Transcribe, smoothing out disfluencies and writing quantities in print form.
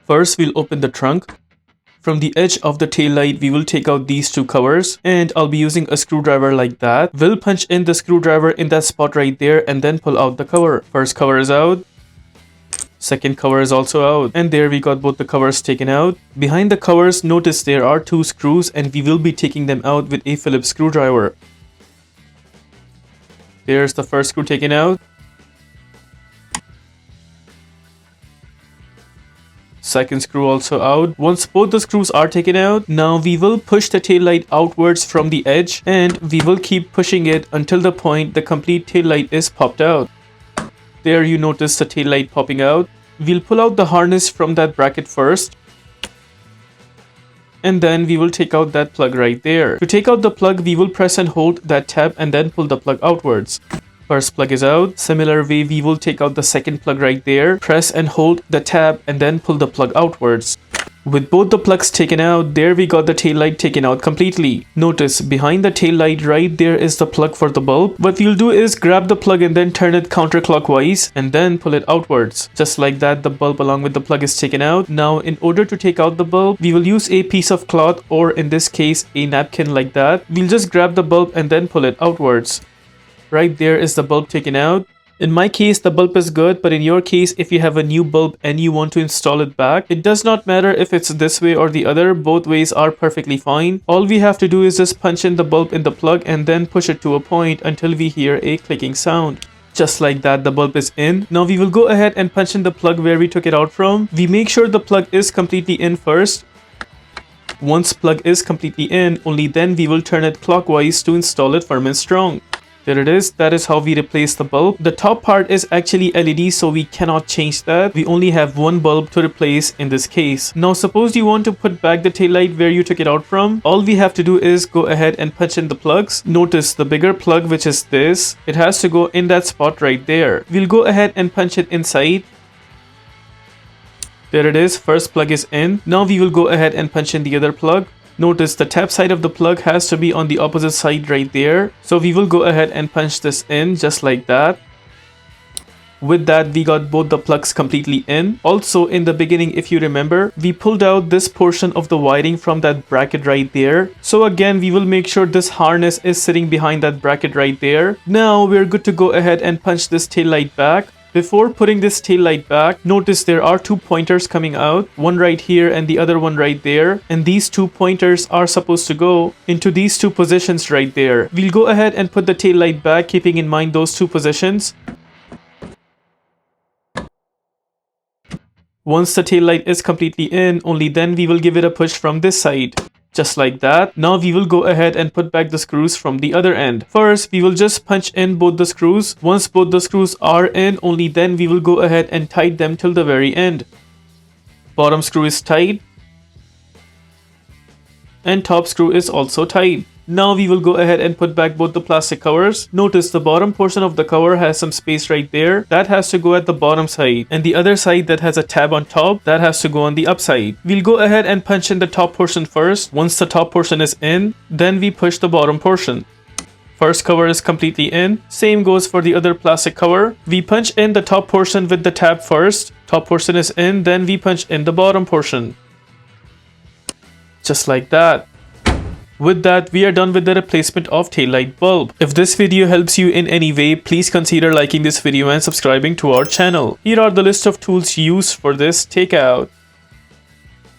First, we'll open the trunk. From the edge of the tail light, we will take out these two covers, and I'll be using a screwdriver like that. We'll punch in the screwdriver in that spot right there and then pull out the cover. First cover is out. Second cover is also out, and there we got both the covers taken out. Behind the covers, notice there are two screws, and we will be taking them out with a Phillips screwdriver. There's the first screw taken out. Second screw also out. Once both the screws are taken out, now we will push the tail light outwards from the edge, and we will keep pushing it until the point the complete tail light is popped out. There you notice the tail light popping out. We'll pull out the harness from that bracket first, and then we will take out that plug right there. To take out the plug, we will press and hold that tab and then pull the plug outwards. First plug is out. Similar way, we will take out the second plug right there, press and hold the tab and then pull the plug outwards. With both the plugs taken out, there we got the tail light taken out completely. Notice behind the tail light right there is the plug for the bulb. What we'll do is grab the plug and then turn it counterclockwise and then pull it outwards. Just like that, the bulb along with the plug is taken out. Now in order to take out the bulb, we will use a piece of cloth, or in this case a napkin like that. We'll just grab the bulb and then pull it outwards. Right there is the bulb taken out. In my case, the bulb is good, but in your case, if you have a new bulb and you want to install it back, it does not matter if it's this way or the other. Both ways are perfectly fine. All we have to do is just punch in the bulb in the plug and then push it to a point until we hear a clicking sound. Just like that, the bulb is in. Now we will go ahead and punch in the plug where we took it out from. We make sure the plug is completely in first. Once plug is completely in, only then we will turn it clockwise to install it firm and strong. There it is. That is how we replace the bulb. The top part is actually LED, so we cannot change that. We only have one bulb to replace in this case. Now suppose you want to put back the tail light where you took it out from. All we have to do is go ahead and punch in the plugs. Notice the bigger plug, which is this, it has to go in that spot right there. We'll go ahead and punch it inside. There it is. First plug is in. Now we will go ahead and punch in the other plug. Notice the tap side of the plug has to be on the opposite side right there. So we will go ahead and punch this in just like that. With that, we got both the plugs completely in. Also, in the beginning, if you remember, we pulled out this portion of the wiring from that bracket right there. So again, we will make sure this harness is sitting behind that bracket right there. Now we're good to go ahead and punch this tail light back. Before putting this tail light back, notice there are two pointers coming out, one right here and the other one right there, and these two pointers are supposed to go into these two positions right there. We'll go ahead and put the tail light back, keeping in mind those two positions. Once the tail light is completely in, only then we will give it a push from this side. Just like that. Now we will go ahead and put back the screws from the other end. First, we will just punch in both the screws. Once both the screws are in, only then we will go ahead and tighten them till the very end. Bottom screw is tight. And top screw is also tight. Now we will go ahead and put back both the plastic covers. Notice the bottom portion of the cover has some space right there. That has to go at the bottom side. And the other side that has a tab on top, that has to go on the upside. We'll go ahead and punch in the top portion first. Once the top portion is in, then we push the bottom portion. First cover is completely in. Same goes for the other plastic cover. We punch in the top portion with the tab first. Top portion is in, then we punch in the bottom portion. Just like that. With that, we are done with the replacement of taillight bulb. If this video helps you in any way, please consider liking this video and subscribing to our channel. Here are the list of tools used for this takeout.